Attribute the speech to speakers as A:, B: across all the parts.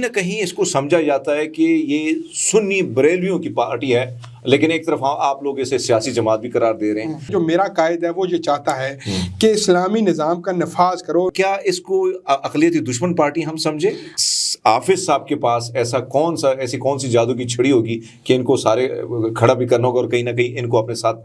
A: نہ کہیں اس کو سمجھا جاتا ہے کہ یہ سنی بریلویوں کی پارٹی ہے، لیکن ایک طرف آپ لوگ اسے سیاسی جماعت بھی قرار دے رہے ہیں۔
B: جو میرا قائد ہے وہ یہ چاہتا ہے کہ اسلامی نظام کا نفاذ کرو۔
A: کیا اس کو اقلیتی دشمن پارٹی ہم سمجھے؟ حافظ صاحب کے پاس ایسی کون سی جادو کی چھڑی ہوگی کہ ان کو سارے کھڑا بھی کرنا ہوگا اور کہیں نہ کہیں ان کو اپنے ساتھ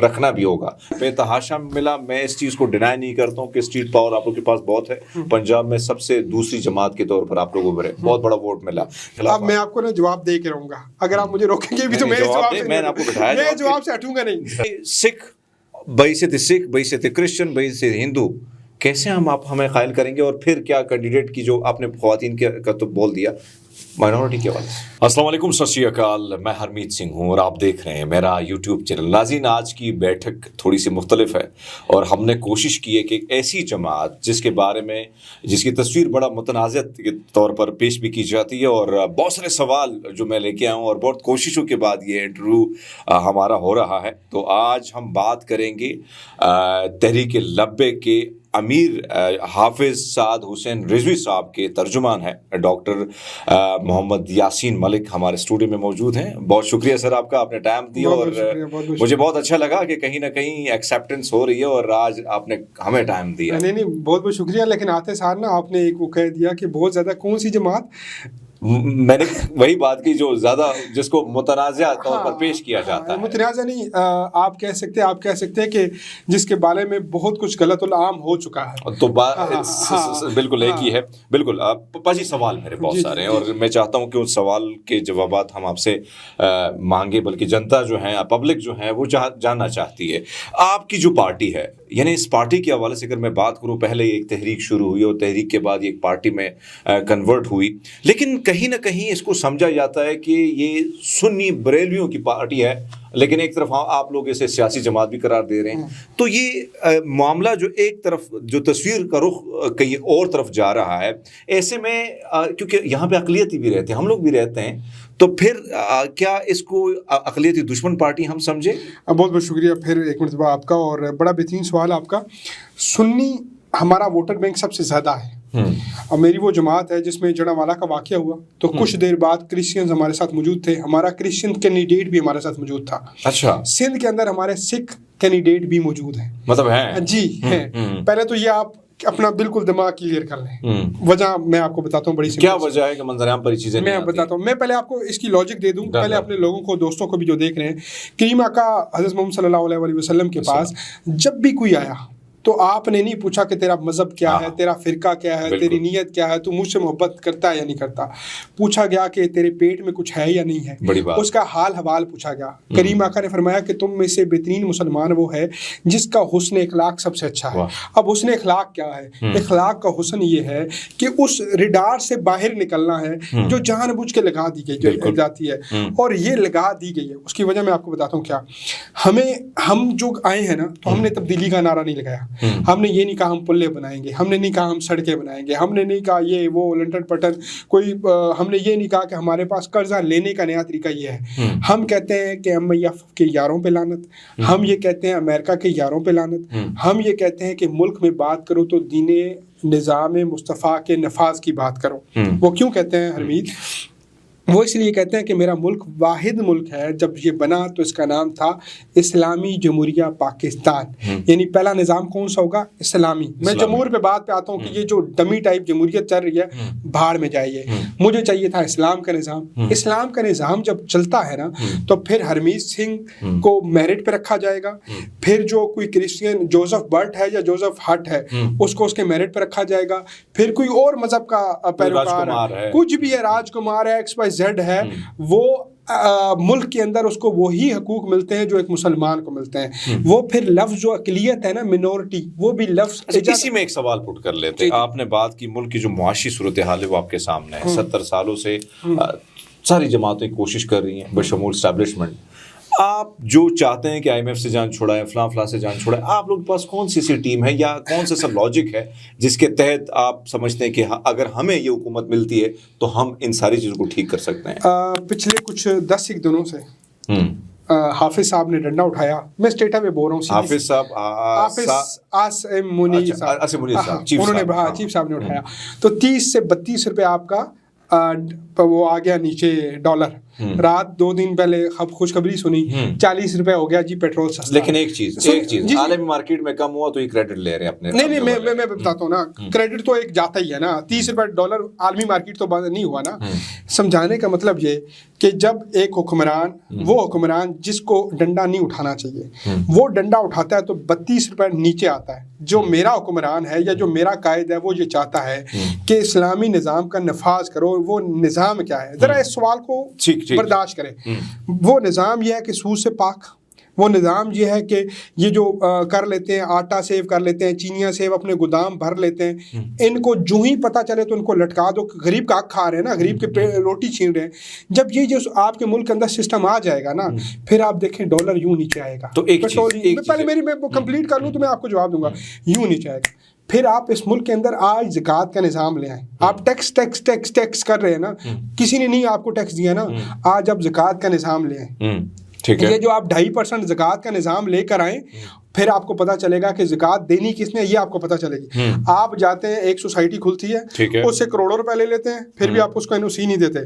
A: رکھنا بھی ہوگا؟ بے تحاشا ملا، میں اس چیز کو ڈینائی نہیں کرتا ہوں کہ اسٹریٹ پاور آپ لوگ کے پاس بہت ہے۔ پنجاب میں سب سے دوسری جماعت کے طور پر آپ لوگوں کو بہت بڑا ووٹ ملا۔
B: اب میں آپ کو جواب دے کے رہوں گا، اگر آپ مجھے روکیں گے بھی تو میں جواب سے ہٹوں گا نہیں۔
A: سکھ بحیثیت سکھ، بحیثیت کرسچن، بحیثیت ہندو کیسے ہمیں قائل کریں گے؟ اور پھر کیا کینڈیڈیٹ کی جو آپ نے خواتین کا تو بول دیا مائنورٹی کے حوالے سے۔ السلام علیکم، ست شری اکال، میں ہرمیت سنگھ ہوں اور آپ دیکھ رہے ہیں میرا یوٹیوب چینل۔ ناظرین، آج کی بیٹھک تھوڑی سی مختلف ہے اور ہم نے کوشش کی ہے کہ ایسی جماعت جس کے بارے میں جس کی تصویر بڑا متنازع کے طور پر پیش بھی کی جاتی ہے اور بہت سارے سوال جو میں لے کے آیا ہوں اور بہت کوششوں کے بعد یہ انٹرویو ہمارا ہو رہا ہے، تو آج ہم بات کریں گے تحریک لبیک کے امیر حافظ سعد حسین رضوی صاحب کے ترجمان ہیں ڈاکٹر محمد یاسین ملک ہمارے اسٹوڈیو میں موجود ہیں۔ بہت شکریہ سر آپ کا، آپ نے ٹائم دیا اور مجھے بہت اچھا لگا کہ کہیں نہ کہیں ایکسیپٹنس ہو رہی ہے اور آج آپ نے ہمیں ٹائم دیا۔
B: نہیں، بہت بہت شکریہ، لیکن آتے سار نا آپ نے ایک وہ کہہ دیا کہ بہت زیادہ کون سی جماعت،
A: میں نے وہی بات کی جو زیادہ جس کو متنازع طور پر پیش کیا جاتا ہے۔
B: متنازع نہیں، آپ کہہ سکتے ہیں کہ جس کے بارے میں بہت کچھ غلط العام ہو چکا ہے، تو
A: بالکل ایک ہی ہے۔ بالکل پاجی سوال میرے بہت سارے ہیں اور میں چاہتا ہوں کہ ان سوال کے جوابات ہم آپ سے مانگے، بلکہ جنتا جو ہے، پبلک جو ہے وہ جاننا چاہتی ہے۔ آپ کی جو پارٹی ہے، یعنی اس پارٹی کے حوالے سے اگر میں بات کروں، پہلے ایک تحریک شروع ہوئی اور تحریک کے بعد ایک پارٹی میں کنورٹ ہوئی، لیکن کہیں نہ کہیں اس کو سمجھا جاتا ہے کہ یہ سنی بریلویوں کی پارٹی ہے، لیکن ایک طرف آپ لوگ اسے سیاسی جماعت بھی قرار دے رہے ہیں۔ تو یہ معاملہ جو ایک طرف جو تصویر کا رخ کہیں اور طرف جا رہا ہے، ایسے میں کیونکہ یہاں پہ اقلیتی بھی رہتے ہیں، ہم لوگ بھی رہتے ہیں، تو پھر کیا اس کو اقلیتی دشمن پارٹی ہم سمجھے؟
B: بہت بہت شکریہ پھر ایک مرتبہ آپ کا، اور بڑا بہترین سوال آپ کا۔ سنی ہمارا ووٹر بینک سب سے زیادہ ہے، اور میری وہ جماعت ہے جس میں جڑاوالا کا واقعہ ہوا تو کچھ دیر بعد کرسچنز ہمارے ساتھ موجود تھے، ہمارا کرسچن کینڈیڈیٹ بھی ہمارے ساتھ موجود تھا۔
A: اچھا،
B: سندھ کے اندر ہمارے سکھ کینڈیڈیٹ بھی موجود ہیں،
A: مطلب ہیں؟
B: جی ہیں۔ پہلے تو یہ آپ اپنا بالکل دماغ کلیئر کر لیں۔ وجہ میں آپ کو بتاتا ہوں، بڑی
A: کیا وجہ ہے کہ منظر عام پر چیزیں
B: میں بتاتا ہوں۔ میں پہلے آپ کو اس کی لاجک دے دوں، پہلے اپنے لوگوں کو، دوستوں کو بھی جو دیکھ رہے ہیں، کریم آقا حضرت محمد صلی اللہ علیہ وسلم کے پاس جب بھی کوئی آیا تو آپ نے نہیں پوچھا کہ تیرا مذہب کیا ہے، تیرا فرقہ کیا ہے، تیری نیت کیا ہے، تو مجھ سے محبت کرتا ہے یا نہیں کرتا۔ پوچھا گیا کہ تیرے پیٹ میں کچھ ہے یا نہیں ہے، اس کا حال حوال پوچھا گیا۔ کریم آقا نے فرمایا کہ تم میں سے بہترین مسلمان وہ ہے جس کا حسن اخلاق سب سے اچھا ہے۔ اب حسن اخلاق کیا ہے؟ اخلاق کا حسن یہ ہے کہ اس ریڈار سے باہر نکلنا ہے جو جان بوجھ کے لگا دی گئی جاتی ہے، اور یہ لگا دی گئی ہے۔ اس کی وجہ میں آپ کو بتاتا ہوں کیا۔ ہم جو آئے ہیں نا، تو ہم نے تبدیلی کا نعرہ نہیں لگایا، ہم نے یہ نہیں کہا ہم پلے بنائیں گے، ہم نے نہیں کہا ہم سڑکیں بنائیں گے، ہم نے نہیں کہا یہ وہ لنٹن پٹن کوئی، ہم نے یہ نہیں کہا کہ ہمارے پاس قرضہ لینے کا نیا طریقہ یہ ہے۔ ہم کہتے ہیں کہ MIF کے یاروں پہ لعنت، ہم یہ کہتے ہیں امریکہ کے یاروں پہ لعنت، ہم یہ کہتے ہیں کہ ملک میں بات کرو تو دین نظام مصطفیٰ کے نفاذ کی بات کرو۔ وہ کیوں کہتے ہیں حمید؟ وہ اس لیے کہتے ہیں کہ میرا ملک واحد ملک ہے، جب یہ بنا تو اس کا نام تھا اسلامی جمہوریہ پاکستان، یعنی پہلا نظام کون سا ہوگا؟ اسلامی۔ میں جمہور پہ بات پہ آتا ہوں کہ یہ جو ڈمی ٹائپ جمہوریت چل رہی ہے، بھاڑ میں جائیے، مجھے چاہیے تھا اسلام کا نظام۔ اسلام کا نظام جب چلتا ہے نا، تو پھر ہرمیت سنگھ کو میرٹ پہ رکھا جائے گا، پھر جو کوئی کرسچین جوزف برٹ ہے یا جوزف ہٹ ہے اس کو اس کے میرٹ پہ رکھا جائے گا، پھر کوئی اور مذہب کا پیروکار ہے، کچھ بھی ہے، راج کمار ہے، XYZ ہے، وہ ملک کے اندر اس کو وہی حقوق ملتے ہیں جو ایک مسلمان کو ملتے ہیں۔ وہ پھر لفظ جو اقلیت ہے نا، منورٹی، وہ بھی لفظ۔
A: اسی میں ایک سوال پٹ کر لیتے ہیں۔ آپ نے بات کی ملک کی جو معاشی صورتحال ہے وہ آپ کے سامنے ہے۔ 70 سالوں سے ساری جماعتیں کوشش کر رہی ہیں بشمول اسٹیبلشمنٹ۔ آپ جو چاہتے ہیں کہ IMF سے جان چھوڑائیں، فلاں سے جان چھوڑائیں، آپ لوگ کے پاس کون سی ٹیم ہے یا کون سا لاجک ہے جس کے تحت آپ سمجھتے ہیں کہ اگر ہمیں یہ حکومت ملتی ہے تو ہم ان ساری چیزوں کو ٹھیک کر سکتے ہیں؟
B: پچھلے کچھ 10 دنوں سے حافظ صاحب نے ڈنڈا اٹھایا، میں اسٹیٹا میں بول رہا ہوں،
A: حافظ صاحب
B: عاصم منیر صاحب، انہوں نے چیف صاحب نے اٹھایا، تو 30 سے 32 روپے آپ کا وہ آ گیا نیچے ڈالر, رات 2 دن پہلے خوشخبری سنی 40 روپے ہو گیا جی پیٹرول سستا.
A: لیکن ایک چیز عالمی مارکیٹ میں کم ہوا تو یہ کریڈٹ لے رہے ہیں اپنے.
B: نہیں میں بتاتا ہوں نا, کریڈٹ تو ایک جاتا ہی ہے نا. 30 روپے ڈالر عالمی مارکیٹ تو بند نہیں ہوا نا. سمجھانے کا مطلب یہ کہ جب ایک حکمران, وہ حکمران جس کو ڈنڈا نہیں اٹھانا چاہیے, وہ ڈنڈا اٹھاتا ہے تو 32 روپے نیچے آتا ہے. جو میرا حکمران ہے یا جو میرا قائد ہے وہ یہ چاہتا ہے کہ اسلامی نظام کا نفاذ کرو. وہ نظام کیا ہے, ذرا اس سوال کو برداشت کریں. وہ نظام یہ ہے کہ سود سے پاک, وہ نظام یہ ہے کہ یہ جو کر لیتے ہیں, آٹا سیو کر لیتے ہیں, چینیاں سیو اپنے گودام بھر لیتے ہیں, ان کو جو ہی پتہ چلے تو ان کو لٹکا دو. غریب کا حق کھا رہے ہیں نا, غریب کے روٹی چھین رہے ہیں. جب یہ جو آپ کے ملک کے اندر سسٹم آ جائے گا نا, پھر آپ دیکھیں ڈالر یوں نیچے آئے گا.
A: تو
B: پہلے میں کمپلیٹ کر لوں تو میں آپ کو جواب دوں گا. یوں نیچے آئے گا. پھر آپ اس ملک کے اندر آج زکوٰۃ کا نظام لے آئیں. آپ ٹیکس کر رہے ہیں نا, کسی نے نہیں آپ کو ٹیکس دیا نا. آج آپ زکوٰۃ کا نظام لے آئیں. یہ جو آپ 2.5% زکوٰۃ کا نظام لے کر آئیں, پھر آپ کو پتا چلے گا کہ زکوٰۃ دینی کس نے, یہ آپ کو پتا چلے گی. آپ جاتے ہیں, ایک سوسائٹی کھلتی ہے, اس سے کروڑوں روپے لے لیتے ہیں, پھر بھی آپ اس کو NOC نہیں دیتے.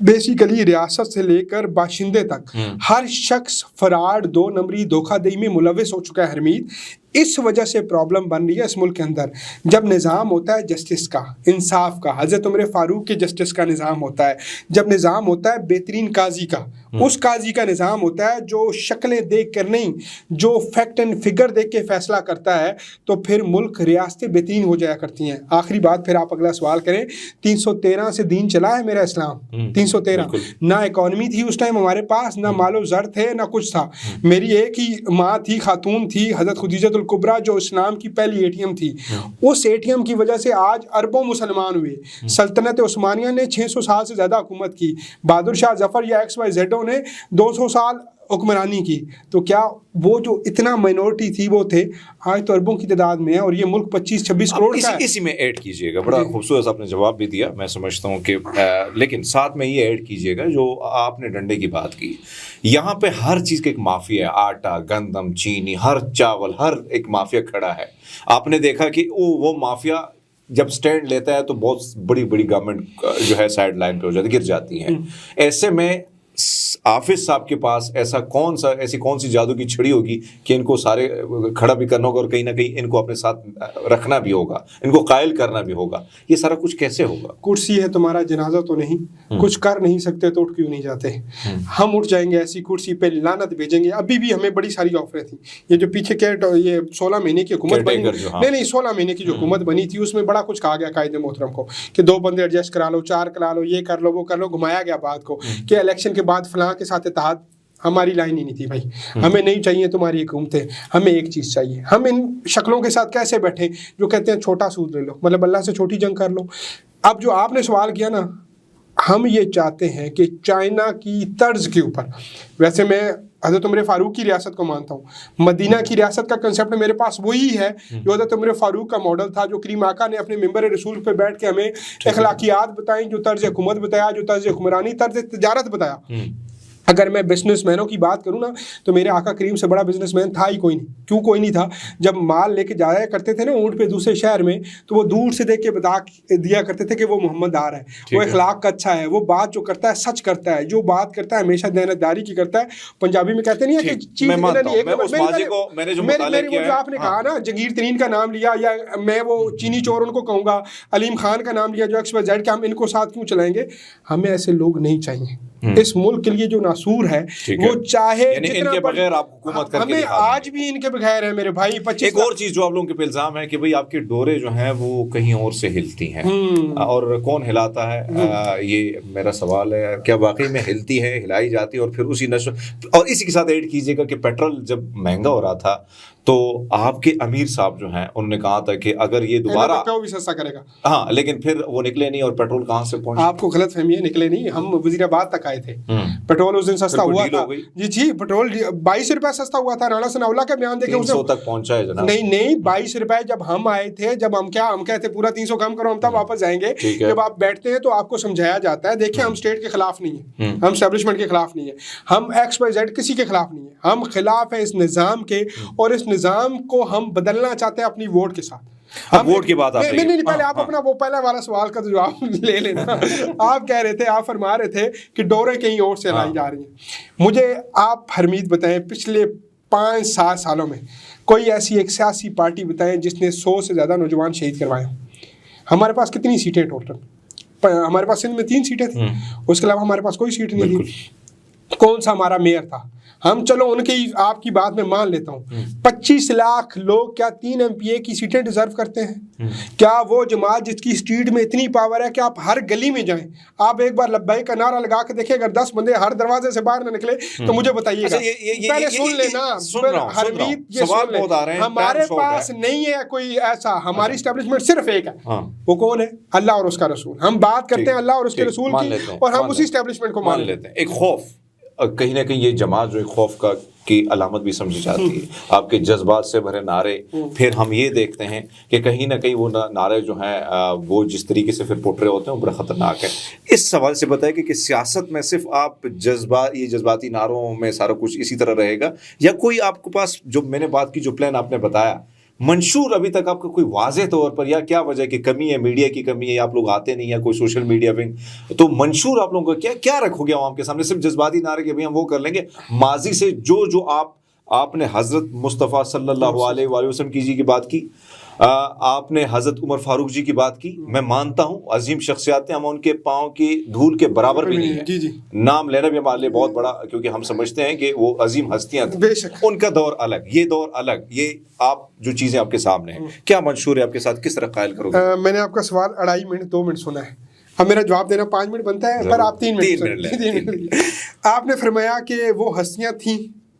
B: بیسیکلی ریاست سے لے کر باشندے تک ہر شخص فراڈ, 2 نمبری, دھوکہ دہی میں ملوث ہو چکا ہے حمید. اس وجہ سے پرابلم بن رہی ہے اس ملک کے اندر. جب نظام ہوتا ہے جسٹس کا, انصاف کا, حضرت عمر فاروق کے جسٹس کا نظام ہوتا ہے. جب نظام ہوتا ہے بہترین قاضی کا, اس قاضی کا نظام ہوتا ہے جو شکلیں دیکھ کر نہیں, جو فیکٹ اینڈ فگر دیکھ کے فیصلہ کرتا ہے, تو پھر ملک ریاستیں بہترین ہو جایا کرتی ہیں. آخری بات, پھر آپ اگلا سوال کریں. 313 سے دین چلا ہے میرا اسلام, 313. نہ اکانومی تھی اس ٹائم ہمارے پاس, نہ مال و زر تھے, نہ کچھ تھا. میری ایک ہی ماں تھی, خاتون تھی, حضرت خدیجہ الکبریٰ, جو اسلام کی پہلی ATM تھی. اس ATM کی وجہ سے آج اربوں مسلمان ہوئے. سلطنت عثمانیہ نے 600 سال سے زیادہ حکومت کی. بہادر شاہ ظفر یا XYZ نے 200 سال حکمرانی کی. تو کیا وہ جو اتنا مائنورٹی تھی وہ تھے, آج تو اربوں کی تعداد میں ہے, اور یہ ملک 25-26 کروڑ کا ہے.
A: اسی میں ایڈ کیجئے گا, بڑا خوبصورت آپ نے جواب بھی دیا, میں سمجھتا ہوں کہ لیکن ساتھ میں یہ ایڈ کیجئے گا جو آپ نے ڈنڈے کی بات کی. یہاں پہ ہر چیز کا ایک مافیا ہے, آٹا, گندم, چینی, ہر چاول, ہر ایک مافیا کھڑا ہے. آپ نے دیکھا کہ وہ مافیا جب سٹینڈ لیتا ہے تو بہت بڑی بڑی گورنمنٹ جو ہے سائڈ لائن پہ ہو جاتی, گر جاتی ہے. ایسے میں حافظ صاحب کے پاس ایسی کون سی جادو کی چھڑی ہوگی کہ ان کو سارے کھڑا بھی کرنا ہوگا, اور کہیں نہ کہیں ان کو اپنے ساتھ رکھنا بھی ہوگا, ان کو قائل کرنا بھی ہوگا. یہ سارا کچھ کیسے ہوگا؟
B: کرسی ہے تمہارا, جنازہ تو نہیں. کچھ کر نہیں سکتے تو اٹھ کیوں نہیں جاتے؟ ہم اٹھ جائیں گے ایسی کرسی پہ, لعنت بھیجیں گے. ابھی بھی ہمیں بڑی ساری آفریں تھیں. یہ جو پیچھے یہ 16 مہینے کی حکومت بنی, نہیں 16 مہینے کی جو حکومت بنی تھی, اس میں بڑا کچھ کہا گیا قائد محترم کو کہ 2 بندے ایڈجسٹ کرا لو, 4 کرا لو, یہ کر لو, وہ کر لو. گھمایا گیا بات کو کہ الیکشن کے بعد فلاں کے ساتھ اتحاد. ہماری لائن ہی نہیں تھی بھائی, ہمیں نہیں چاہیے تمہاری حکومتیں, ہمیں ایک چیز چاہیے. ہم ان شکلوں کے ساتھ کیسے بیٹھیں جو کہتے ہیں چھوٹا سود لے لو, مطلب اللہ سے چھوٹی جنگ کر لو. اب جو آپ نے سوال کیا نا, ہم یہ چاہتے ہیں کہ چائنا کی طرز کے اوپر, ویسے میں حضرت عمر فاروق کی ریاست کو مانتا ہوں, مدینہ کی ریاست کا کنسیپٹ میرے پاس وہی ہے جو حضرت عمر فاروق کا ماڈل تھا, جو کریم آقا نے اپنے ممبر رسول پہ بیٹھ کے ہمیں اخلاقیات بتائیں, جو طرز حکومت بتایا, جو طرز حکمرانی, طرز تجارت بتایا. اگر میں بزنس مینوں کی بات کروں نا, تو میرے آقا کریم سے بڑا بزنس مین تھا ہی کوئی نہیں. کیوں کوئی نہیں تھا؟ جب مال لے کے جایا کرتے تھے نا اونٹ پہ دوسرے شہر میں, تو وہ دور سے دیکھ کے بتا دیا کرتے تھے کہ وہ محمد آ رہا ہے, وہ اخلاق کا اچھا ہے, وہ بات جو کرتا ہے سچ کرتا ہے, جو بات کرتا ہے ہمیشہ دیانتداری کی کرتا ہے. پنجابی میں کہتے نہیں ہے کہ چیز جو آپ نے کہا نا جگیر ترین کا نام لیا, یا میں وہ چینی چور ان کو کہوں گا, علیم خان کا نام لیا جو XYZ کہ ہم ان کو ساتھ کیوں چلائیں گے. ہمیں ایسے لوگ نہیں چاہیے اس ملک کے لیے جو ناصور ہے, وہ چاہے
A: ان کے بغیر آپ حکومت کر کے
B: ہمیں آج بھی ان کے بغیر ہے میرے بھائی.
A: ایک اور چیز جو آپ لوگوں کے الزام ہے کہ بھئی آپ کی ڈورے جو ہیں وہ کہیں اور سے ہلتی ہیں, اور کون ہلاتا ہے, یہ میرا سوال ہے. کیا واقعی میں ہلتی ہے, ہلائی جاتی ہے, اور پھر اسی نشر, اور اسی کے ساتھ ایڈ کیجئے گا کہ پیٹرول جب مہنگا ہو رہا تھا تو آپ کے امیر صاحب جو ہیں انہوں نے کہا تھا کہ اگر یہ دوبارہ
B: بھی سستا کرے گا,
A: ہاں, لیکن پھر وہ نکلے نہیں, اور پیٹرول کہاں سے پہنچا؟ آپ
B: کو غلط فہمی ہے, نکلے نہیں. ہم وزیر آباد تک آئے تھے, پیٹرول اس دن سستا ہوا تھا. جی پیٹرول 22 روپے سستا ہوا تھا. رانا ثناء اللہ کا بیان دیکھیں,
A: 300 تک پہنچا ہے جناب.
B: نہیں 22 روپے جب ہم آئے تھے, جب ہم کہتے پورا 300 کم کرو, ہم تب واپس جائیں گے. جب آپ بیٹھتے ہیں تو آپ کو سمجھایا جاتا ہے, دیکھیں ہم اسٹیٹ کے خلاف نہیں ہیں, ہم اسٹیبلشمنٹ کے خلاف نہیں ہیں, ہم XYZ کسی کے خلاف نہیں ہیں, ہم خلاف ہیں اس نظام کے, اور اس نظام کو ہم بدلنا چاہتے ہیں اپنی ووٹ کے ساتھ.
A: ووٹ کی بات
B: نہیں پہلے آپ اپنا وہ پہلا والا سوال کا جواب لے لینا. آپ کہہ رہے تھے, آپ فرما رہے تھے کہ ڈوریں کہیں اور سے لائی جا رہی ہیں. مجھے آپ حرمید بتائیں پچھلے 5-7 سالوں میں کوئی ایسی ایک سیاسی پارٹی بتائیں جس نے 100 سے زیادہ نوجوان شہید کروائے ہوں. ہمارے پاس کتنی سیٹیں ٹوٹل؟ ہمارے پاس سندھ میں 3 سیٹیں تھیں, اس کے علاوہ ہمارے پاس کوئی سیٹ نہیں تھی. کون سا ہمارا میئر تھا؟ ہم چلو ان کی آپ کی بات میں مان لیتا ہوں, 25 لاکھ لوگ کیا 3 MPA کی سیٹیں ڈیزرو کرتے ہیں؟ کیا وہ جماعت جس کی اسٹریٹ میں اتنی پاور ہے کہ آپ ہر گلی میں جائیں, آپ ایک بار لبیک کا نعرہ لگا کے دیکھیں, اگر 10 بندے ہر دروازے سے باہر نہ نکلے تو مجھے بتائیے گا. پہلے سن لینا حرمید, یہ سن لیں, ہمارے پاس نہیں ہے کوئی ایسا, ہماری اسٹیبلشمنٹ صرف ایک ہے. وہ کون ہے؟ اللہ اور اس کا رسول. ہم بات کرتے ہیں اللہ اور اس کے رسول کی, اور ہم اسی اسٹیبلشمنٹ کو مان لیتے ہیں.
A: ایک خوف, کہیں نہ کہیں یہ جماعت جو ایک خوف کی علامت بھی سمجھی جاتی ہے. آپ کے جذبات سے بھرے نعرے, پھر ہم یہ دیکھتے ہیں کہ کہیں نہ کہیں وہ نعرے جو ہیں وہ جس طریقے سے پھر پٹ رہے ہوتے ہیں وہ بڑا خطرناک ہے. اس سوال سے بتائیں کہ سیاست میں صرف آپ یہ جذباتی نعروں میں سارا کچھ اسی طرح رہے گا, یا کوئی آپ کے پاس جو میں نے بات کی, جو پلان آپ نے بتایا, منشور ابھی تک آپ کا کوئی واضح طور پر, یا کیا وجہ کی کمی ہے, میڈیا کی کمی ہے, یا آپ لوگ آتے نہیں ہیں, کوئی سوشل میڈیا پہ, تو منشور آپ لوگوں کا کیا رکھو گے عوام کے سامنے؟ صرف جذباتی نعرے کہ ہم وہ کر لیں گے. ماضی سے جو آپ نے حضرت مصطفیٰ صلی اللہ علیہ وآلہ وسلم کی بات کی, آپ نے حضرت عمر فاروق جی کی بات کی, میں مانتا ہوں عظیم شخصیات ہیں, ہم ان کے پاؤں کی دھول کے برابر بھی نہیں ہیں. نام لینا بھی ہمارے لیے بہت بڑا, کیونکہ ہم سمجھتے ہیں کہ وہ عظیم ہستیاں تھیں, ان کا دور الگ, یہ دور الگ. یہ آپ جو چیزیں آپ کے سامنے ہیں, کیا منشور ہے آپ کے ساتھ, کس طرح قائل کرو گے؟
B: میں نے آپ کا سوال 2.5 منٹ 2 منٹ سنا ہے, اب میرا جواب دینا 5 منٹ بنتا ہے, پر آپ 3 منٹ. آپ نے فرمایا کہ وہ ہستیاں تھیں,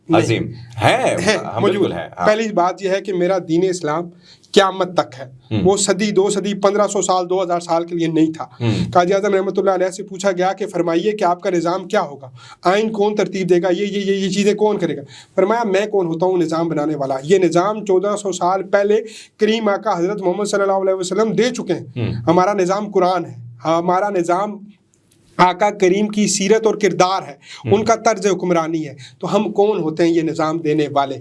A: عظیم ہے, بالکل ہے.
B: پہلی بات یہ ہے کہ میرا دین اسلام قیامت تک ہے, وہ صدی 2 صدی 1500 سال 2000 سال کے لیے نہیں تھا. قاضی اعظم رحمۃ اللہ علیہ سے پوچھا گیا کہ فرمائیے کہ آپ کا نظام کیا ہوگا, آئین کون ترتیب دے گا, یہ چیزیں کون کرے گا؟ فرمایا میں کون ہوتا ہوں نظام بنانے والا. یہ نظام 1400 سال پہلے کریم آقا حضرت محمد صلی اللہ علیہ وسلم دے چکے ہیں. ہمارا نظام قرآن ہے, ہمارا نظام آقا کریم کی سیرت اور کردار ہے, ان کا طرز حکمرانی ہے. تو ہم کون ہوتے ہیں یہ نظام دینے والے؟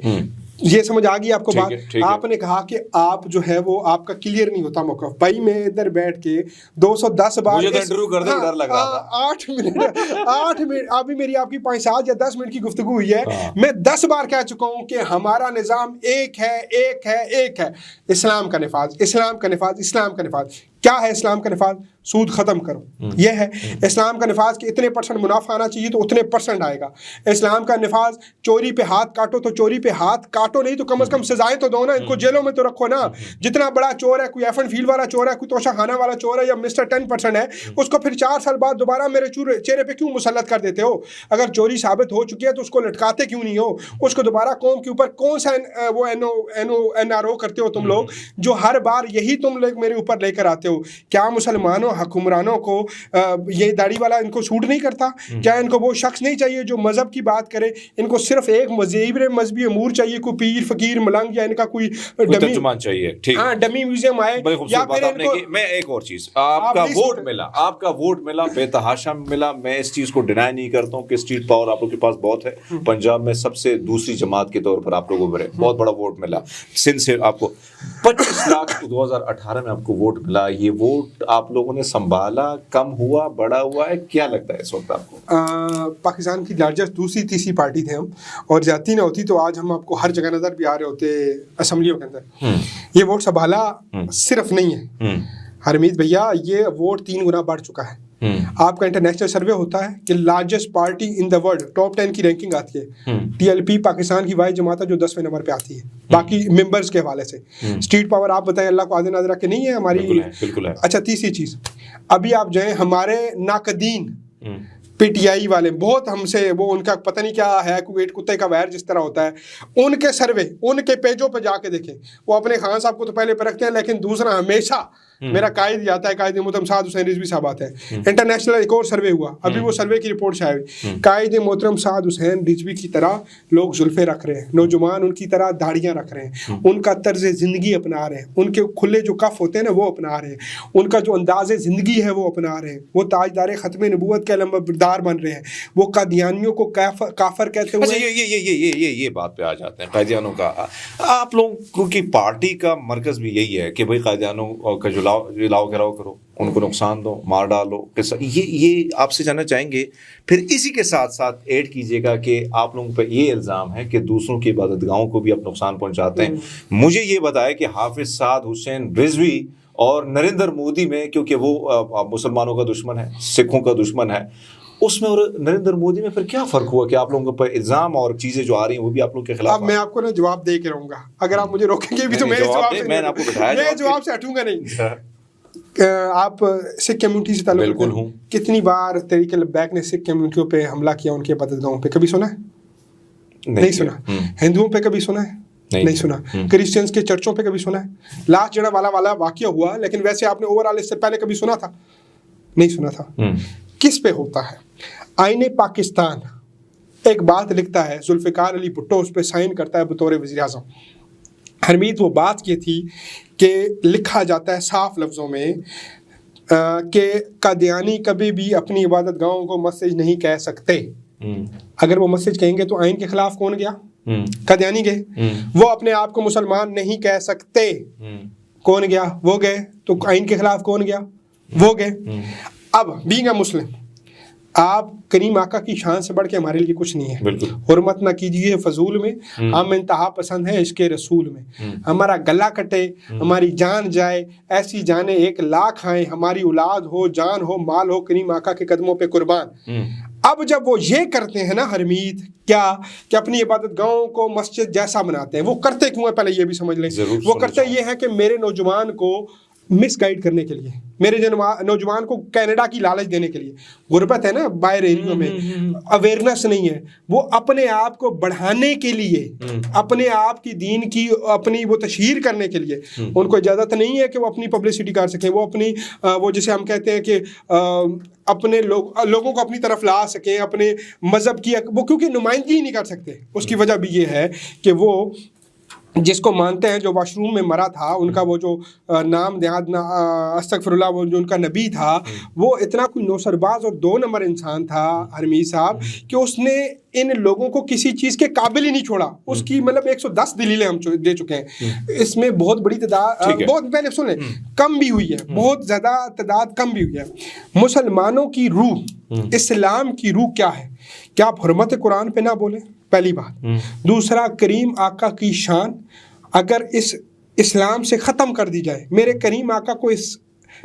B: یہ سمجھ آ گئی آپ کو بات؟ آپ نے کہا کہ آپ جو ہے وہ آپ کا کلیئر نہیں ہوتا موقف. بھائی میں ادھر بیٹھ کے 210 بار 8 منٹ ابھی میری آپ کی 5-7 یا 10 منٹ کی گفتگو ہوئی ہے, میں 10 بار کہہ چکا ہوں کہ ہمارا نظام ایک ہے. اسلام کا نفاذ, اسلام کا نفاذ, اسلام کا نفاذ. کیا ہے اسلام کا نفاذ؟ سود ختم کرو, یہ ہے اسلام کا نفاذ. کہ اتنے % منافع آنا چاہیے تو اتنے % آئے گا. اسلام کا نفاذ چوری پہ ہاتھ کاٹو تو چوری پہ ہاتھ کاٹو نہیں تو کم از کم سزائیں تو دو نا, ان کو جیلوں میں تو رکھو نا. جتنا بڑا چور ہے, کوئی ایف فیلڈ والا چور ہے, کوئی توشہ خانہ والا چور ہے, یا مسٹر 10% ہے, اس کو پھر 4 سال بعد دوبارہ میرے چہرے پہ کیوں مسلط کر دیتے ہو؟ اگر چوری ثابت ہو چکی ہے تو اس کو لٹکاتے کیوں نہیں ہو؟ اس کو دوبارہ قوم کے اوپر کون سا وہ NRO کرتے ہو تم لوگ, جو ہر بار یہی تم لوگ میرے اوپر لے کر آتے ہو؟ کیا مسلمانوں حکمرانوں کو یہ داڑھی والا ان کو سوٹ نہیں کرتا؟ کیا ان کو وہ شخص نہیں چاہیے جو مذہب کی بات کرے؟ ان کو صرف ایک مذہبی امور چاہیے, کوئی پیر فقیر ملنگ یا ان کا کوئی
A: ترجمان چاہیے, ٹھیک,
B: ہاں ڈمی میوزیم آئے. یا پھر ان کو
A: میں ایک اور چیز, آپ کا ووٹ ملا بے تحاشا ملا. میں اس چیز کو ڈینائی نہیں کرتا ہوں کہ اسٹریٹ پاور آپ لوگوں کے پاس بہت ہے. پنجاب میں سب سے دوسری جماعت کے طور پر آپ لوگوں کو بہت بڑا ووٹ ملا. سندھ سے آپ کو 25 لاکھ 2018 میں آپ کو ووٹ ملا. یہ ووٹ آپ لوگوں نے سنبھالا, کم ہوا, بڑا ہوا ہے, کیا لگتا ہے اس وقت آپ کو؟
B: پاکستان کی لارجسٹ دوسری تیسری پارٹی تھے ہم, اور زیادتی نہ ہوتی تو آج ہم آپ کو ہر جگہ نظر بھی آ رہے ہوتے اسمبلیوں کے اندر. یہ ووٹ سنبھالا صرف نہیں ہے حرمید بھیا, یہ ووٹ 3 گنا بڑھ چکا ہے. آپ کا انٹرنیشنل سروے ہوتا ہے کہ largest party in the world, top 10 کی رینکنگ آتی ہے. TLP پاکستان کی واحد جماعت ہے جو 10ویں نمبر پہ آتی ہے باقی ممبرز کے حوالے سے. اسٹریٹ پاور آپ بتائیں اللہ کو آدھے نظرہ کہ نہیں ہے ہماری. اچھا, تیسری چیز, ابھی آپ جائیں ہمارے ناقدین PTI والے بہت ہم سے, وہ ان کا پتہ نہیں کیا ہے, کویٹ کتے کا ویر جس طرح ہوتا ہے, ان کے سروے ان کے پیجوں پہ جا کے دیکھیں. وہ اپنے خان صاحب کو تو پہلے پہ رکھتے ہیں, لیکن دوسرا ہمیشہ میرا قائد آتا ہے, قائد محترم سعد حسین رضوی صاحب آتے ہیں, انٹرنیشنل ایک اور سروے ہوا, ابھی وہ سروے کی رپورٹ شائع ہوئی, قائد محترم سعد حسین رضوی کی طرح لوگ زلفیں رکھ رہے ہیں, نوجوان ان کی طرح داڑیاں رکھ رہے ہیں, ان کا طرز زندگی اپنا رہے ہیں, ان کے کھلے جو کف ہوتے ہیں نا وہ اپنا رہے ہیں, ان کا جو انداز زندگی ہے وہ اپنا رہے ہیں, وہ تاجدار ختم نبوت کے علمبردار بن رہے ہیں, وہ قادیانیوں کو کافر کہتے ہوئے.
A: یہ بات پہ آ جاتے ہیں قائدیانوں کا. آپ لوگوں کی پارٹی کا مرکز بھی یہی ہے کہ بھائی قائدیانوں کا جلاؤ گھراؤ کرو, ان کو نقصان دو, مار ڈالو. یہ آپ سے جاننا چاہیں گے. پھر اسی کے ساتھ ساتھ ایڈ کیجیے گا کہ آپ لوگوں پہ یہ الزام ہے کہ دوسروں کی عبادت گاہوں کو بھی آپ نقصان پہنچاتے ہیں. مجھے یہ بتایا کہ حافظ سعد حسین رضوی اور نریندر مودی میں, کیونکہ وہ مسلمانوں کا دشمن ہے, سکھوں کا دشمن ہے, اس میں اور نریندر مودی میں پھر کیا فرق ہوا کہ آپ لوگوں پر الزام اور چیزیں جو آ رہی ہیں وہ بھی آپ لوگوں کے خلاف؟
B: اب میں آپ کو نا جواب دے کے رہوں گا, اگر آپ مجھے روکیں گے بھی تو میں
A: آپ کو بتایا
B: جواب سے ہٹوں گا نہیں. آپ سکھ کمیونٹی سے تعلق
A: بالکل ہوں.
B: کتنی بار تحریک لبیک نے سکھ کمیونٹیوں پہ حملہ کیا, ان کے عبادت گاہوں پہ, کبھی سنا ہے؟ نہیں سنا. ہندوؤں پہ کبھی سنا ہے؟ نہیں سنا. کرسچنس کے چرچوں پہ کبھی سنا ہے؟ لاسٹ جڑا والا واقعہ ہوا, لیکن ویسے آپ نے اوور آل اس سے پہلے کبھی سنا تھا؟ نہیں سنا تھا. کس پہ ہوتا ہے؟ آئین پاکستان ایک بات لکھتا ہے, ذوالفقار علی بھٹو اس پہ سائن کرتا ہے بطور وزیر اعظم. حرمیت وہ بات یہ تھی کہ لکھا جاتا ہے صاف لفظوں میں کہ قادیانی کبھی بھی اپنی عبادت گاہوں کو مسجد نہیں کہہ سکتے. اگر وہ مسجد کہیں گے تو آئین کے خلاف کون گیا؟ قادیانی گئے. وہ اپنے آپ کو مسلمان نہیں کہہ سکتے, کون گیا؟ وہ گئے. تو آئین کے خلاف کون گیا؟ وہ گئے. اب بینگ اے مسلم, آپ کریم آقا کی شان سے بڑھ کے ہمارے لیے کچھ نہیں ہے. حرمت نہ کیجیے فضول میں, ہم انتہا پسند ہیں عشق رسول میں. ہمارا گلا کٹے, ہماری جان جائے, ایسی جانیں 1,00,000 آئیں, ہماری اولاد ہو, جان ہو, مال ہو, کریم آقا کے قدموں پہ قربان. اب جب وہ یہ کرتے ہیں نا حرمیت, کیا کہ اپنی عبادت گاہوں کو مسجد جیسا بناتے ہیں, وہ کرتے کیوں ہیں پہلے یہ بھی سمجھ لیں. وہ کرتے یہ ہیں کہ میرے نوجوان کو مس گائیڈ کرنے کے لیے, میرے نوجوان کو کینیڈا کی لالچ دینے کے لیے. غربت ہے نا باہر ایریوں میں, اویئرنیس نہیں ہے, وہ اپنے آپ کو بڑھانے کے لیے, اپنے آپ کی دین کی اپنی وہ تشہیر کرنے کے لیے ان کو اجازت نہیں ہے کہ وہ اپنی پبلسٹی کر سکیں, وہ اپنی وہ جسے ہم کہتے ہیں کہ اپنے لوگوں کو اپنی طرف لا سکیں, اپنے مذہب کی وہ کیونکہ نمائندگی ہی نہیں کر سکتے. اس کی وجہ بھی یہ ہے کہ وہ جس کو مانتے ہیں, جو واش روم میں مرا تھا, ان کا وہ جو نام دیاد استغفر اللہ, وہ جو ان کا نبی تھا, وہ اتنا کوئی نوسرباز اور 2 نمبر انسان تھا حرمیت صاحب, کہ اس نے ان لوگوں کو کسی چیز کے قابل ہی نہیں چھوڑا. اس کی مطلب 110 دلیلیں ہم دے چکے ہیں. اس میں بہت بڑی تعداد, بہت پہلے سن لیں, کم بھی ہوئی ہے, بہت زیادہ تعداد کم بھی ہوئی ہے. مسلمانوں کی روح, اسلام کی روح کیا ہے؟ کیا آپ حرمت قرآن پہ نہ بولیں؟ پہلی بات. دوسرا, کریم آقا کی شان اگر اس اسلام سے ختم کر دی جائے, میرے کریم آقا کو اس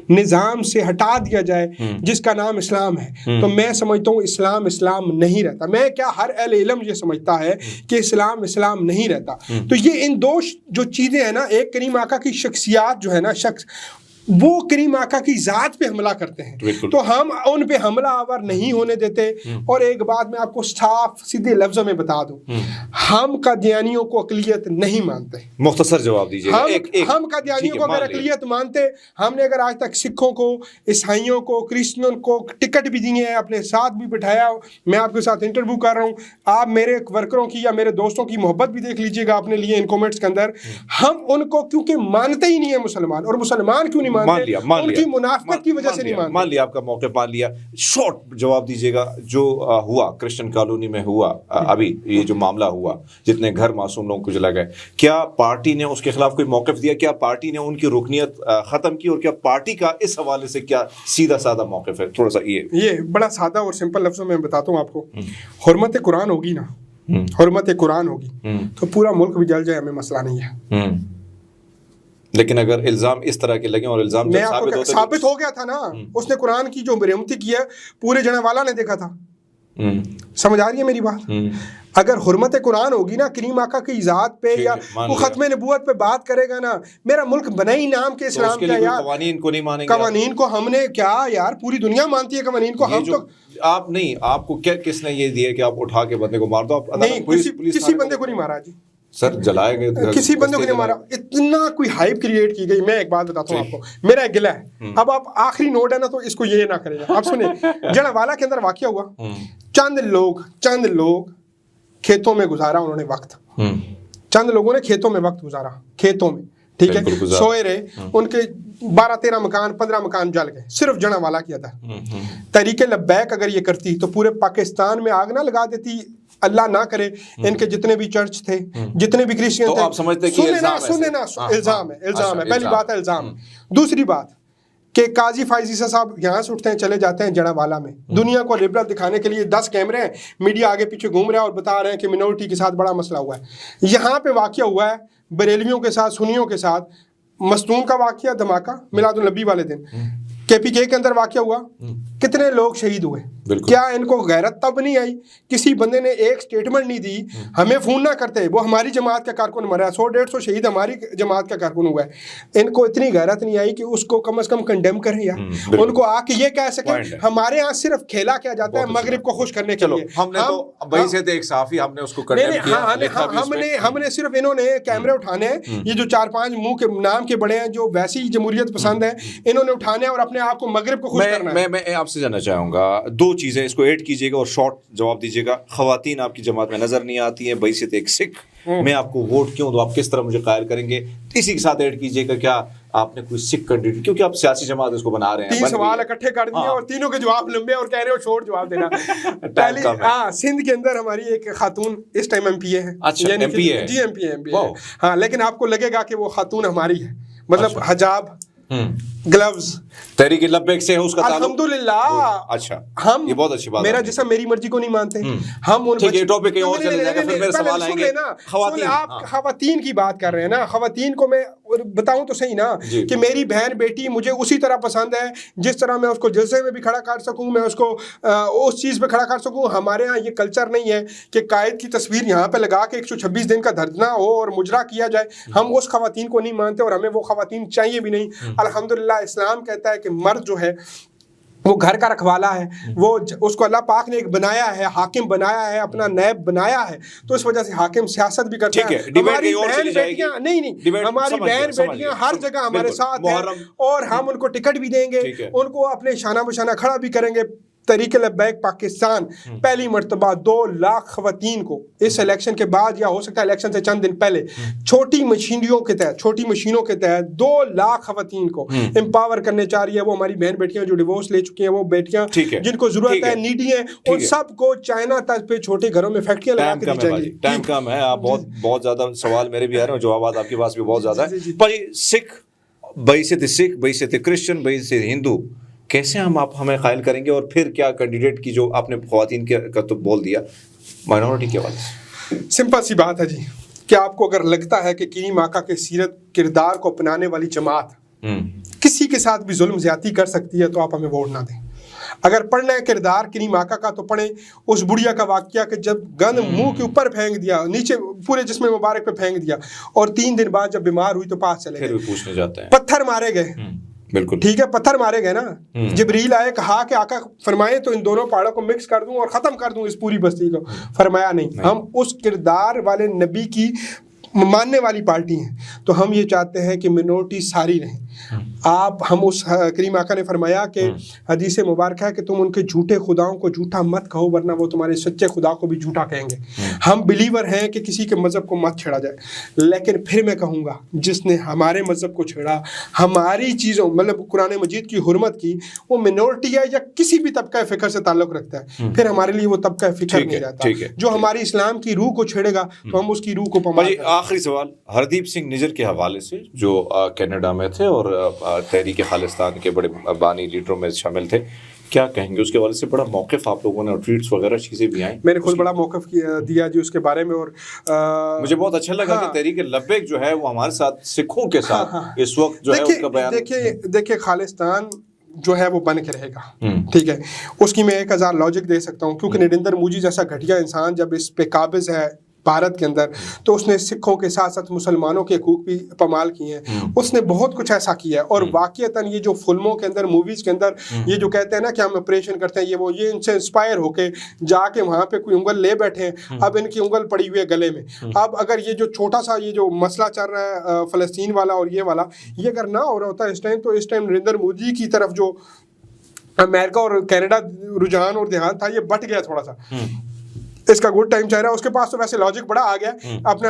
B: نظام سے ہٹا دیا جائے جس کا نام اسلام ہے, تو میں سمجھتا ہوں اسلام نہیں رہتا. میں کیا, ہر اہل علم یہ سمجھتا ہے کہ اسلام نہیں رہتا. تو یہ ان 2 جو چیزیں ہیں نا, ایک کریم آقا کی شخصیات جو ہے نا, شخص وہ کریم آقا کی ذات پہ حملہ کرتے ہیں, تو ہم ان پہ حملہ آور نہیں ہونے دیتے. اور ایک بات میں آپ کو صاف سیدھے لفظوں میں بتا دوں, ہم قادیانیوں کو اقلیت نہیں مانتے.
A: مختصر جواب دیجیے.
B: ہم قادیانیوں کو اگر اقلیت مانتے, ہم نے اگر آج تک سکھوں کو, عیسائیوں کو, کرسچنوں کو ٹکٹ بھی دیے ہیں, اپنے ساتھ بھی بٹھایا, میں آپ کے ساتھ انٹرویو کر رہا ہوں, آپ میرے ورکروں کی یا میرے دوستوں کی محبت بھی دیکھ لیجیے گا اپنے لیے ان کومنٹس کے اندر. ہم ان کو کیونکہ مانتے ہی نہیں ہیں مسلمان, اور مسلمان کیوں نہیں مانتے, ان کی منافقت کی وجہ سے نہیں مانتے.
A: مان لیا, آپ کا موقع مان لیا. شارٹ جواب دیجیے گا, جو ہوا کرسچن کالونی میں ہوا ابھی, یہ جو معاملہ ہوا, جتنے گھر معصوم لوگوں کو جلا گئے, کیا پارٹی نے اس کے خلاف کوئی موقف دیا؟ کیا پارٹی نے ان کی رکنیت ختم کی؟ اور کیا پارٹی کا اس حوالے سے کیا سیدھا سادہ موقف ہے؟ تھوڑا سا یہ
B: بڑا سادہ اور سمپل لفظوں میں بتاتا ہوں آپ کو. حرمت قرآن ہوگی نا, حرمت قرآن ہوگی تو پورا ملک بھی جل جائے, ہمیں مسئلہ نہیں ہے.
A: لیکن اگر الزام اس طرح کے لگیں, اور الزام
B: ثابت ہو گیا تھا نا, اس نے قرآن کی جو برہمتی کی ہے پورے جنے والا نے دیکھا تھا. سمجھ آ رہی ہے میری بات؟ اگر حرمت قرآن ہوگی نا, کریم آقا کی ذات پہ یا وہ ختم نبوت پہ بات کرے گا نا, میرا ملک بنا ہی نام کے اسلام کا یار.
A: قوانین کو نہیں مانیں گے.
B: قوانین کو ہم نے کیا یار, پوری دنیا مانتی ہے قوانین کو. ہم تو
A: آپ نہیں, آپ کو کیا کس نے یہ دیا کہ آپ اٹھا کے بندے کو مار دو؟
B: نہیں, کسی بندے کو نہیں مارا جی,
A: سر جلائے گئے,
B: کسی بندوں کو نہیں مارا, اتنا کوئی ہائپ کریٹ کی گئی. میں ایک بات بتاتا ہوں آپ کو, میرا ایک گلہ ہے, اب آپ آخری نوٹ ہے نا تو اس کو یہ نہ کرے گا. آپ سنیں, جڑوالا کے اندر واقعہ ہوا, چند لوگ کھیتوں میں گزارا انہوں نے وقت, چند لوگوں نے کھیتوں میں وقت گزارا, کھیتوں میں, ٹھیک ہے, سوئے رہے, ان کے 12-13 مکان 15 مکان جل گئے, صرف جڑوالا کیا تھا. تحریک لبیک اگر یہ کرتی تو پورے پاکستان میں آگ نہ لگا دیتی. اللہ نہ کرے ان کے جتنے بھی چرچ تھے, جتنے بھی کرسچن تھے, الزام ہے, پہلی بات ہے الزام. دوسری بات کہ قاضی فائزی صاحب یہاں سے اٹھتے ہیں چلے جاتے ہیں جڑوالا میں, دنیا کو لبرل دکھانے کے لیے 10 کیمرے ہیں, میڈیا آگے پیچھے گھوم رہا ہے اور بتا رہے ہیں کہ منورٹی کے ساتھ بڑا مسئلہ ہوا ہے. یہاں پہ واقعہ ہوا ہے بریلویوں کے ساتھ, سنیوں کے ساتھ, مستون کا واقعہ دھماکہ میلاد النبی والے دن, KPK کے اندر واقعہ ہوا, کتنے لوگ شہید ہوئے. کیا ان کو غیرت تب نہیں آئی؟ کسی بندے نے ایک سٹیٹمنٹ نہیں دی, ہمیں فون نہ کرتے, وہ ہماری جماعت کا کارکن مرا, 100-150 شہید ہماری جماعت کا کارکن ہوا ہے. ان کو اتنی غیرت نہیں آئی کہ اس کو کم از کم کنڈیم کریں, یا ان کو آ کے یہ کہہ سکیں ہمارے ہاں صرف کھیلا کیا جاتا ہے مغرب کو خوش کرنے کے لیے.
A: ہم نے تو وہی سے ایک صحافی ہم نے اس کو کنڈیم کیا,
B: ہم نے صرف انہوں نے کیمرے اٹھانے ہیں, یہ جو 4-5 منہ کے نام کے بڑے ہیں جو ویسی جمہوریت پسند ہیں, انہوں نے اٹھانے اور اپنے آپ کو مغرب کو خوش کرنا ہے.
A: میں آپ سے جاننا چاہوں گا 2 چیزیں, اس کو ایڈ کیجیے گا اور شارٹ جواب دیجیے گا. خواتین آپ کی جماعت میں نظر نہیں آتی ہیں, بحیثیت ایک سکھ میں آپ کو ووٹ کیوں دو, آپ کس طرح مجھے قائل کریں گے. اسی کے ساتھ ایڈ کیجیے گا کیا آپ نے کوئی سکھ کینڈیڈیٹ, کیونکہ آپ سیاسی جماعت اس کو بنا رہے ہیں,
B: 3 سوال اکٹھے کر دیے اور تینوں کے جواب لمبے اور کہہ رہے ہو شورٹ جواب دینا. پہلی سندھ کے اندر ہماری ایک خاتون اس ٹائم MP ہے.
A: اچھا MP ہے,
B: جی MP ہے, ہاں, لیکن آپ کو لگے گا کہ وہ خاتون ہماری ہے, مطلب حجاب, گلوز,
A: تحریک لبیک سے ہے اس کا تعلق.
B: الحمدللہ.
A: اچھا,
B: ہم,
A: یہ بہت اچھی بات ہے.
B: میرا جسم میری مرضی کو نہیں مانتے ہم. ان
A: ٹھیک ہے, ٹاپک کہیں اور چلے جائے گا, پھر میرے سوال آئیں گے.
B: خواتین, آپ خواتین کی بات کر رہے ہیں نا, خواتین کو میں بتاؤں تو صحیح نا کہ میری بہن بیٹی مجھے اسی طرح پسند ہے جس طرح میں اس کو جلسے میں بھی کھڑا کر سکوں, میں اس کو اس چیز پہ کھڑا کر سکوں. ہمارے ہاں یہ کلچر نہیں ہے کہ قائد کی تصویر یہاں پہ لگا کے 126 دن کا دھرنا ہو اور مجرا کیا جائے. ہم اس خواتین کو نہیں مانتے اور ہمیں وہ خواتین چاہیے بھی نہیں. الحمدللہ اسلام کہتا ہے کہ مرد جو ہے وہ گھر کا رکھوالا ہے, وہ اس کو اللہ پاک نے ایک بنایا ہے, حاکم بنایا ہے, اپنا نیب بنایا ہے, تو اس وجہ سے حاکم سیاست بھی کرتا ہے. ہماری بہن بیٹیاں ہماری بہن بیٹیاں ہر جگہ ہمارے ساتھ ہیں اور ہم ان کو ٹکٹ بھی دیں گے, ان کو اپنے شانہ بشانہ کھڑا بھی کریں گے. تحریک لبیک پاکستان پہلی مرتبہ 2 لاکھ خواتین کو اس الیکشن کے بعد یا ہو سکتا ہے الیکشن سے چند دن پہلے چھوٹی مشینوں کے تحت 2 لاکھ خواتین کو امپاور کرنے چاہ رہی ہے. وہ ہماری بہن بیٹیاں جو ڈیورس لے چکی ہیں, وہ بیٹیاں جن کو ضرورت ہے, نیڈی ہیں, ان سب کو چائنا تک پہ چھوٹے گھروں میں فیکٹریاں لگا کے دی جائیں گی.
A: ٹائم کم ہے, آپ بہت زیادہ سوال میرے بھی آ رہے ہیں, جوابات آپ کے پاس بھی بہت زیادہ ہے. پر سکھ, بحیثیت کرسچن, بحیثیت ہندو, کیسے ہمیں قائل کریں گے, اور پھر کیا کینڈیڈیٹ کی جو آپ نے خواتین کا تو بول دیا مائنورٹی کے حوالے سے.
B: سمپل سی بات ہے جی, کہ آپ کو اگر لگتا ہے کہ کریم آقا کے سیرت کردار کو اپنانے والی جماعت کسی کے ساتھ بھی ظلم زیادتی کر سکتی ہے تو آپ ہمیں ووٹ نہ دیں. اگر پڑھنا ہے کردار کریم آقا کا تو پڑھیں اس بڑھیا کا واقعہ کہ جب گند منہ کے اوپر پھینک دیا, نیچے پورے جسم مبارک پہ پھینک دیا, اور 3 دن بعد جب بیمار ہوئی تو پاس چلے گئے.
A: پوچھنے جاتے ہیں,
B: پتھر مارے گئے,
A: بالکل
B: ٹھیک ہے, پتھر مارے گئے نا. جبریل آئے, کہا کہ آقا فرمائے تو ان دونوں پہاڑوں کو مکس کر دوں اور ختم کر دوں اس پوری بستی کو, فرمایا نہیں. ہم اس کردار والے نبی کی ماننے والی پارٹی ہیں, تو ہم یہ چاہتے ہیں کہ منورٹی ساری رہیں. ہم اس کریم آقا نے فرمایا کہ حدیث مبارکہ ہے کہ تم ان کے جھوٹے خداؤں کو جھوٹا مت کہو ورنہ وہ تمہارے سچے خدا کو بھی جھوٹا کہیں گے. ہم بلیور ہیں کہ کسی کے مذہب کو مت چھیڑا جائے, لیکن پھر میں کہوں گا جس نے ہمارے مذہب کو چھیڑا, ہماری چیزوں مطلب قرآن مجید کی حرمت کی, وہ منورٹی ہے یا کسی بھی طبقہ فکر سے تعلق رکھتا ہے, پھر ہمارے لیے وہ طبقہ فکر نہیں رہتا. جو ہماری اسلام کی روح کو چھیڑے گا تو ہم اس کی روح کو پامال کریں.
A: آخری سوال ہردیپ سنگھ نجر کے حوالے سے, جو کینیڈا میں تھے اور تحریک خالصتان کے بڑے بانی لیڈروں میں شامل تھے, کیا کہیں گے اس کے حوالے سے؟ بڑا موقف آپ لوگوں نے, اور ٹویٹس وغیرہ چیزیں بھی آئیں, میں نے
B: خود بڑا موقف دیا جی اس کے بارے میں, اور
A: مجھے بہت اچھا لگا کہ تحریک لبیک جو ہے وہ ہمارے ساتھ سکھوں کے ساتھ اس وقت جو ہے اس کا بیان.
B: دیکھیے خالصتان جو ہے وہ بن کے رہے گا, ٹھیک ہے, اس کی میں 1000 لاجک دے سکتا ہوں, کیونکہ نریندر مودی جیسا گھٹیا انسان جب اس پہ قابض ہے بھارت کے اندر، تو اس نے سکھوں کے ساتھ ساتھ مسلمانوں کے حقوق بھی پامال کیے ہیں، اس نے بہت کچھ ایسا کیا ہے. اور واقعتاً یہ جو فلموں کے اندر، موویز کے اندر یہ جو کہتے ہیں نا کہ ہم آپریشن کرتے ہیں، یہ ان سے انسپائر ہو کے جا کے وہاں پہ کوئی انگل لے بیٹھے ہیں، اب ان کی انگل پڑی ہوئی ہے گلے میں. اب اگر یہ جو چھوٹا سا یہ جو مسئلہ چل رہا ہے فلسطین والا اور یہ والا، یہ اگر نہ ہو رہا ہوتا اس ٹائم، تو اس ٹائم نریندر مودی کی طرف جو امریکہ اور کینیڈا رجحان اور دھیان تھا، یہ بٹ گیا تھوڑا سا. اس کا گڈ ٹائم چل رہا ہے. اس کے پاس تو ویسے لاجک بڑا آ گیا اپنا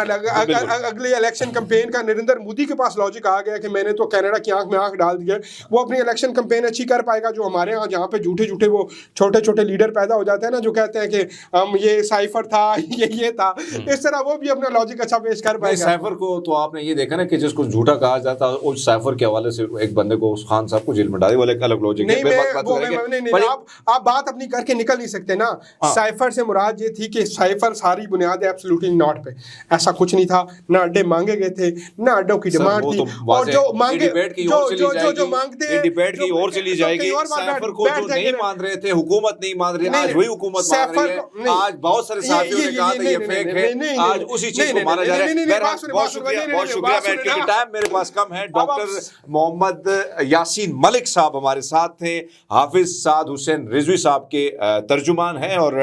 B: اگلے الیکشن کمپین کا. نریندر مودی کے پاس لاجک آ گیا کہ میں نے تو کینیڈا کی آنکھ میں آنکھ ڈال دی ہے. وہ اپنی الیکشن کمپین اچھی کر پائے گا. جو ہمارے یہاں جہاں پہ جھوٹے وہ چھوٹے چھوٹے لیڈر پیدا ہو جاتے ہیں نا، جو کہتے ہیں کہ ہم یہ سائفر تھا، یہ تھا، اس طرح وہ بھی اپنا لاجک اچھا پیش کر پائے گا.
A: سائفر کو تو آپ نے یہ دیکھا نا کہ جس کو جھوٹا کہا جاتا ہے، اس سائفر کے حوالے سے ایک بندے کو، اس خان صاحب کو جیل میں ڈالے، والے ایک الگ لاجک ہے.
B: آپ بات اپنی کر کے نکل نہیں سکتے نا. سائفر سے مراد یہ تھی کہ سائفر ساری بنیاد ہے ایبسولوٹلی ناٹ پہ. ایسا کچھ نہیں تھا، نہ اڈے مانگے گئے تھے، نہ اڈوں کی ڈیمانڈ تھی. اور جو مانگے جو مانگتے ہیں،
A: ڈیبیٹ کی اور چلی جائے گی. سائفر کو جو نہیں مان رہے تھے، حکومت نہیں مان رہی، آج وہی حکومت مان رہی ہے. آج بہت سارے صحافیوں نے کہا تھا یہ فیک ہے، آج اسی چیز کو مانا جا رہا ہے. بہت شکریہ. ٹائم میرے پاس کم ہے. ڈاکٹر محمد یاسین ملک صاحب ہمارے ساتھ تھے. حافظ سعد حسین رضوی صاحب کے ترجمان ہیں اور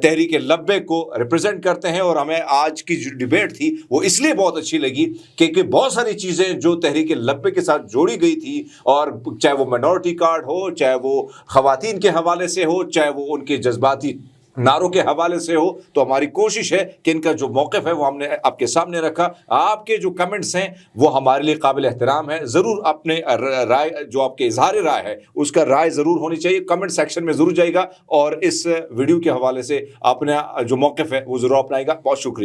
A: تحریک لبیک کو ریپرزینٹ کرتے ہیں. اور ہمیں آج کی جو ڈیبیٹ تھی وہ اس لیے بہت اچھی لگی کہ بہت ساری چیزیں جو تحریک لبیک کے ساتھ جوڑی گئی تھی، اور چاہے وہ مائنورٹی کارڈ ہو، چاہے وہ خواتین کے حوالے سے ہو، چاہے وہ ان کے جذباتی نعروں کے حوالے سے ہو، تو ہماری کوشش ہے کہ ان کا جو موقف ہے وہ ہم نے آپ کے سامنے رکھا. آپ کے جو کمنٹس ہیں وہ ہمارے لیے قابل احترام ہے. ضرور اپنے رائے، جو آپ کے اظہار رائے ہے اس کا رائے ضرور ہونی چاہیے. کمنٹ سیکشن میں ضرور جائے گا اور اس ویڈیو کے حوالے سے اپنا جو موقف ہے وہ ضرور اپنائے گا. بہت شکریہ.